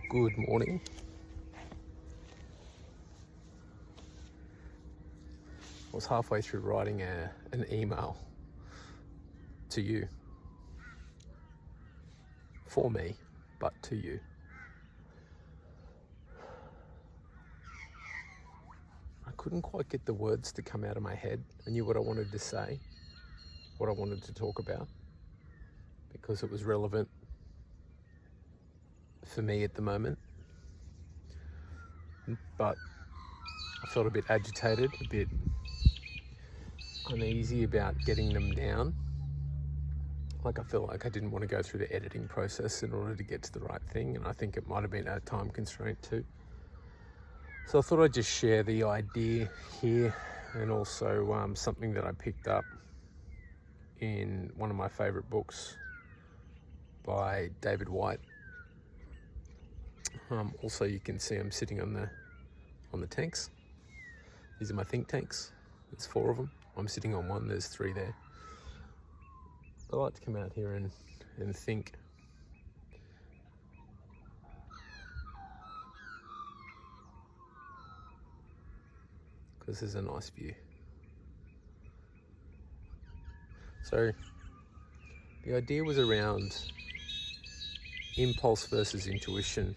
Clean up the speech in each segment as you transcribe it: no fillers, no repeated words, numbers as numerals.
Good morning. I was halfway through writing an email to you, for me, but to you. I couldn't quite get the words to come out of my head. I knew what I wanted to say, what I wanted to talk about, because it was relevant for me at the moment. But I felt a bit agitated, a bit uneasy about getting them down. Like I felt like I didn't want to go through the editing process in order to get to the right thing, and I think it might have been a time constraint too. So I thought I'd just share the idea here, and also something that I picked up in one of my favourite books by David Whyte. Also, you can see I'm sitting on the tanks. These are my think tanks. There's 4 of them. I'm sitting on one. There's 3 there. I like to come out here and think. Because there's a nice view. So the idea was around impulse versus intuition,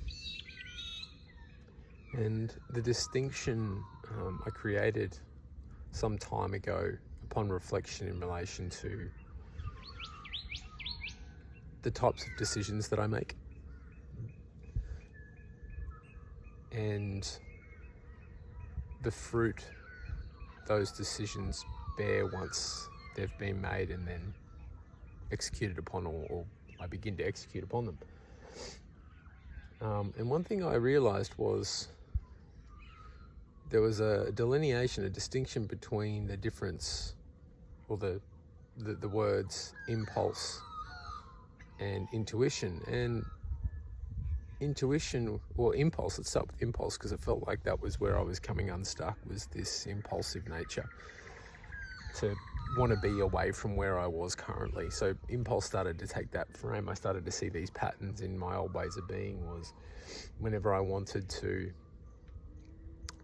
and the distinction I created some time ago upon reflection in relation to the types of decisions that I make and the fruit those decisions bear once they've been made and then executed upon, or I begin to execute upon them. And one thing I realized was there was a delineation, a distinction between the difference, or the words impulse and intuition. And intuition, or impulse, let's start with impulse, because it felt like that was where I was coming unstuck, was this impulsive nature to want to be away from where I was currently. So impulse started to take that frame. I started to see these patterns in my old ways of being. Was whenever I wanted to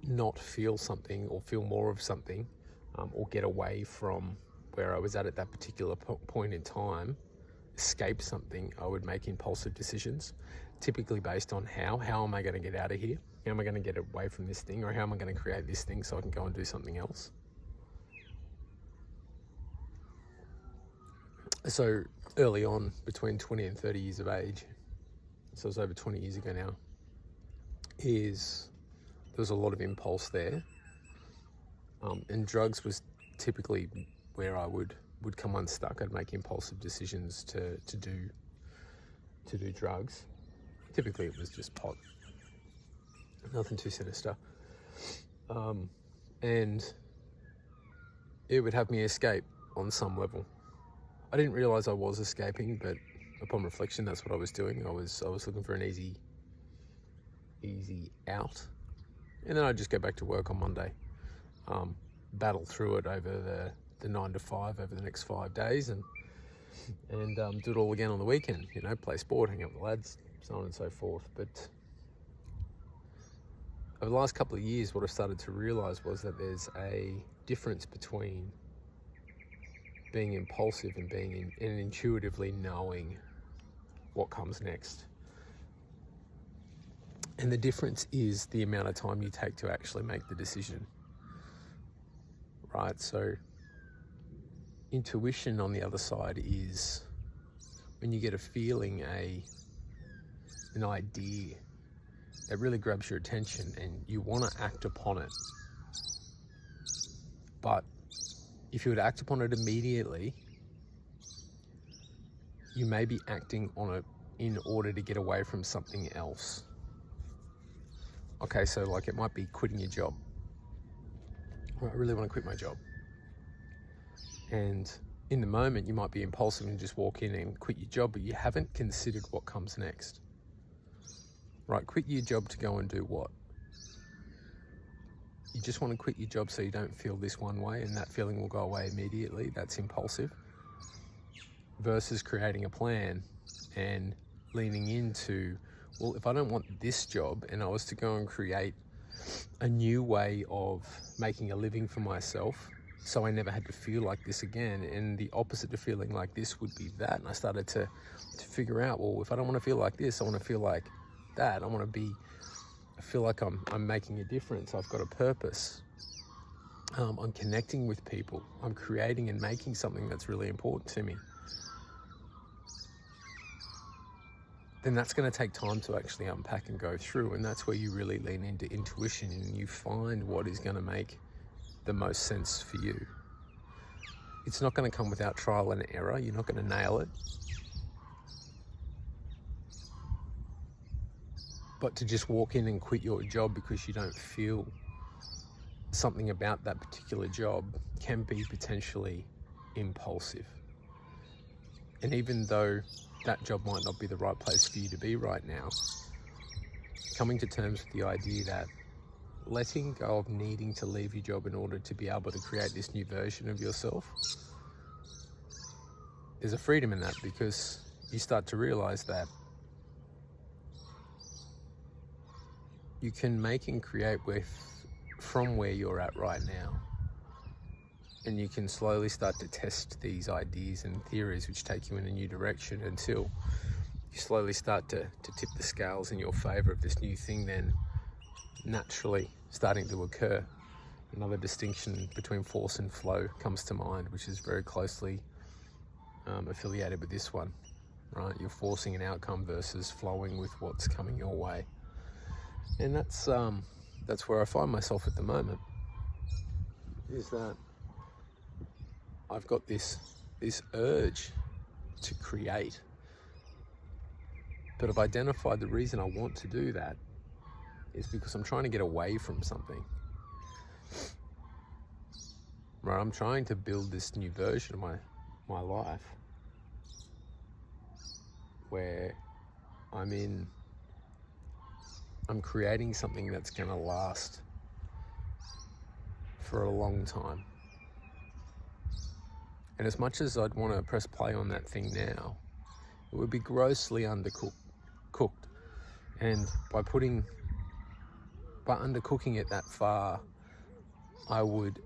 not feel something or feel more of something, or get away from where I was at that particular point in time, escape something, I would make impulsive decisions, typically based on how am I going to get out of here? How am I going to get away from this thing? Or how am I going to create this thing so I can go and do something else? So early on, between 20 and 30 years of age, so it was over 20 years ago now, there was a lot of impulse there. And drugs was typically where I would come unstuck. I'd make impulsive decisions to do drugs. Typically it was just pot, nothing too sinister. And it would have me escape on some level. I didn't realize I was escaping, but upon reflection, that's what I was doing. I was looking for an easy out, and then I'd just go back to work on Monday, battle through it over the 9 to 5 over the next 5 days, and do it all again on the weekend. Play sport, hang out with the lads, so on and so forth. But over the last couple of years, what I've started to realize was that there's a difference between being impulsive and being and intuitively knowing what comes next. And the difference is the amount of time you take to actually make the decision, right? So intuition on the other side is when you get a feeling, an idea that really grabs your attention and you want to act upon it. But if you would act upon it immediately, you may be acting on it in order to get away from something else. Okay, so like it might be quitting your job. Well, I really want to quit my job. And in the moment, you might be impulsive and just walk in and quit your job, but you haven't considered what comes next. Right, quit your job to go and do what? You just want to quit your job so you don't feel this one way, and that feeling will go away immediately. That's impulsive. Versus creating a plan and leaning into well, if I don't want this job and I was to go and create a new way of making a living for myself, so I never had to feel like this again, and the opposite of feeling like this would be that. And I started to figure out, well, if I don't want to feel like this, I want to feel like that. I feel like I'm making a difference. I've got a purpose. I'm connecting with people. I'm creating and making something that's really important to me. Then that's going to take time to actually unpack and go through. And that's where you really lean into intuition and you find what is going to make the most sense for you. It's not going to come without trial and error. You're not going to nail it. But to just walk in and quit your job because you don't feel something about that particular job can be potentially impulsive. And even though that job might not be the right place for you to be right now, coming to terms with the idea that letting go of needing to leave your job in order to be able to create this new version of yourself, there's a freedom in that, because you start to realize that you can make and create from where you're at right now. And you can slowly start to test these ideas and theories which take you in a new direction until you slowly start to tip the scales in your favor of this new thing then naturally starting to occur. Another distinction between force and flow comes to mind, which is very closely affiliated with this one, right? You're forcing an outcome versus flowing with what's coming your way. And that's where I find myself at the moment, is that I've got this urge to create, but I've identified the reason I want to do that is because I'm trying to get away from something. Right, I'm trying to build this new version of my life where I'm creating something that's going to last for a long time. And as much as I'd want to press play on that thing now, it would be grossly undercooked. And by undercooking it that far, I would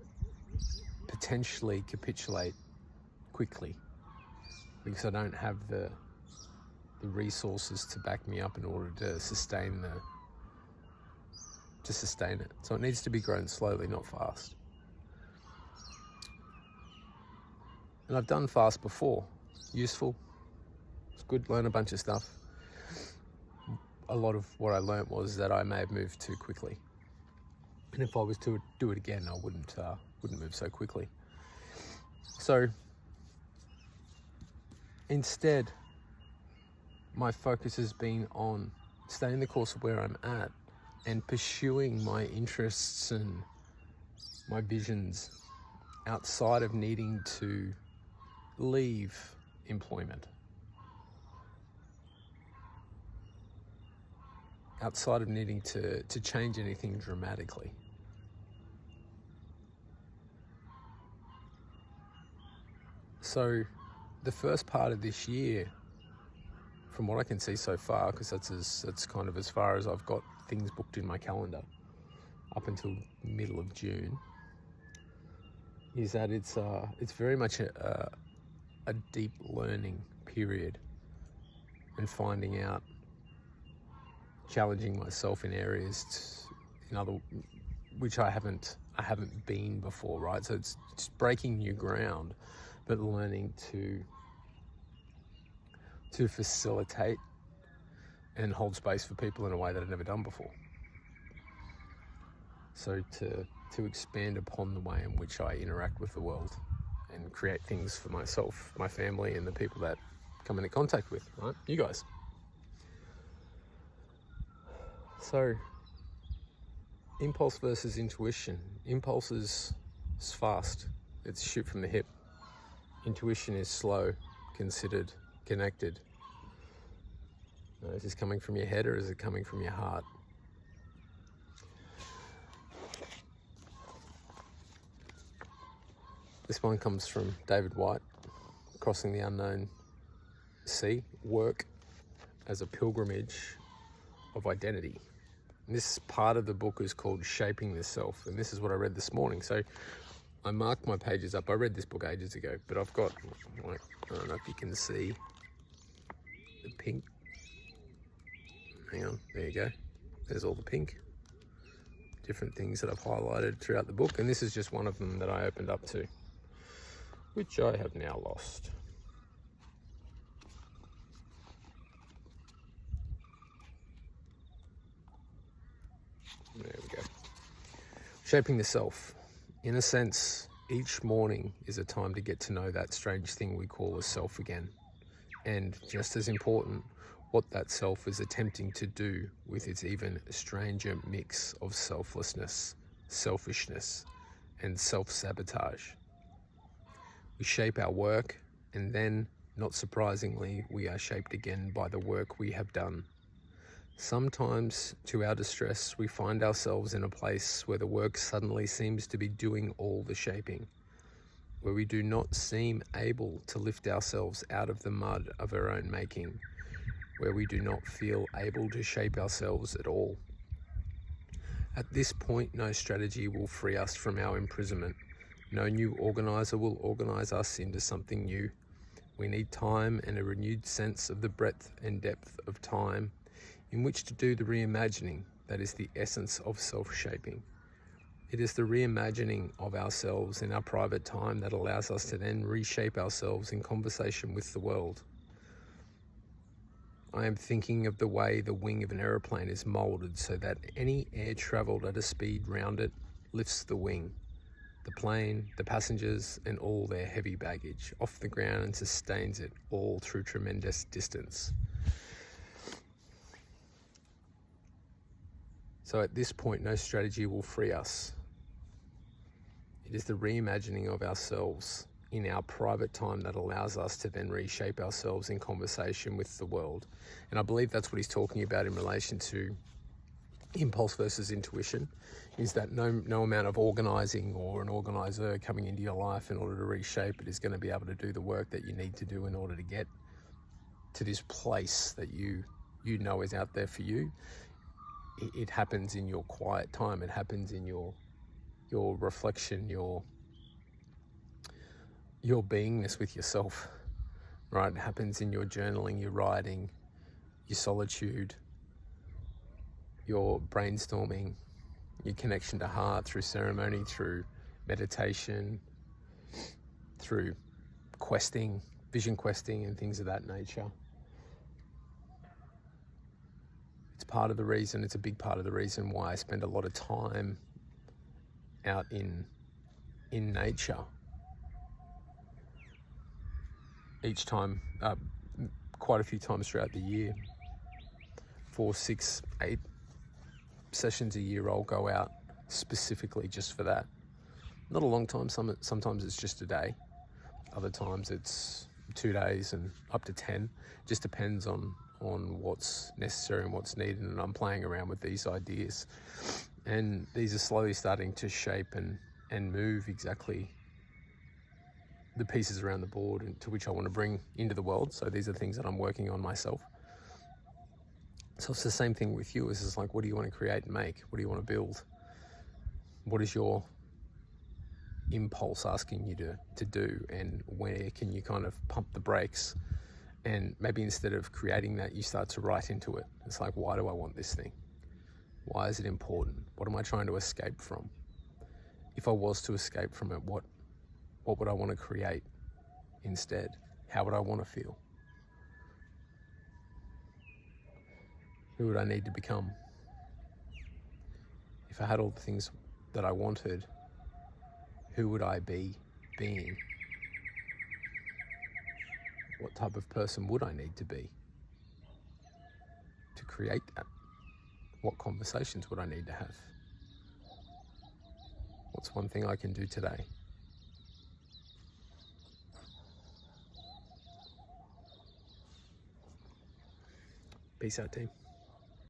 potentially capitulate quickly, because I don't have the resources to back me up in order to sustain it. So it needs to be grown slowly, not fast. And I've done fast before. Useful. It's good, learn a bunch of stuff. A lot of what I learnt was that I may have moved too quickly. And if I was to do it again, I wouldn't move so quickly. So instead, my focus has been on staying the course of where I'm at and pursuing my interests and my visions outside of needing to leave employment, outside of needing to change anything dramatically. So the first part of this year, from what I can see so far, because that's kind of as far as I've got things booked in my calendar up until middle of June, is that it's very much a deep learning period and finding out, challenging myself in areas which I haven't been before, right? So it's just breaking new ground, but learning to facilitate and hold space for people in a way that I've never done before. So to expand upon the way in which I interact with the world and create things for myself, my family, and the people that come into contact with, right? You guys. So, impulse versus intuition. Impulse is fast. It's shoot from the hip. Intuition is slow, considered, connected. Is this coming from your head or is it coming from your heart? This one comes from David White, Crossing the Unknown Sea, work as a pilgrimage of identity. And this part of the book is called Shaping the Self, and this is what I read this morning. So I marked my pages up. I read this book ages ago, but I've got, like, I don't know if you can see the pink. Hang on, there you go. There's all the pink. Different things that I've highlighted throughout the book, and this is just one of them that I opened up to, which I have now lost. There we go. Shaping the Self. In a sense, each morning is a time to get to know that strange thing we call a self again. And just as important, what that self is attempting to do with its even stranger mix of selflessness, selfishness, and self-sabotage. We shape our work, and then, not surprisingly, we are shaped again by the work we have done. Sometimes, to our distress, we find ourselves in a place where the work suddenly seems to be doing all the shaping, where we do not seem able to lift ourselves out of the mud of our own making, where we do not feel able to shape ourselves at all. At this point, no strategy will free us from our imprisonment. No new organizer will organize us into something new. We need time and a renewed sense of the breadth and depth of time in which to do the reimagining that is the essence of self-shaping. It is the reimagining of ourselves in our private time that allows us to then reshape ourselves in conversation with the world. I am thinking of the way the wing of an aeroplane is molded so that any air traveled at a speed round it lifts the wing, the plane, the passengers, and all their heavy baggage off the ground and sustains it all through tremendous distance. So at this point, no strategy will free us. It is the reimagining of ourselves in our private time that allows us to then reshape ourselves in conversation with the world. And I believe that's what he's talking about in relation to impulse versus intuition, is that no amount of organizing or an organizer coming into your life in order to reshape it is going to be able to do the work that you need to do in order to get to this place that you know is out there for you. It happens in your quiet time. It happens in your reflection, your beingness with yourself, right? It happens in your journaling, your writing, your solitude, your brainstorming, your connection to heart through ceremony, through meditation, through questing, vision questing and things of that nature. It's a big part of the reason why I spend a lot of time out in nature. Each time, quite a few times throughout the year, 4, 6, 8 sessions a year, I'll go out specifically just for that. Not a long time, sometimes it's just a day. Other times it's 2 days and up to 10. Just depends on what's necessary and what's needed, and I'm playing around with these ideas. And these are slowly starting to shape and move exactly the pieces around the board and to which I want to bring into the world. So these are things that I'm working on myself. So it's the same thing with you. It's just like, what do you want to create and make? What do you want to build? What is your impulse asking you to do, and where can you kind of pump the brakes? And maybe instead of creating that, you start to write into it. It's like, why do I want this thing? Why is it important? What am I trying to escape from? If I was to escape from it, what would I want to create instead? How would I want to feel? Who would I need to become? If I had all the things that I wanted, who would I be being? What type of person would I need to be to create that? What conversations would I need to have? What's one thing I can do today? Peace out, team.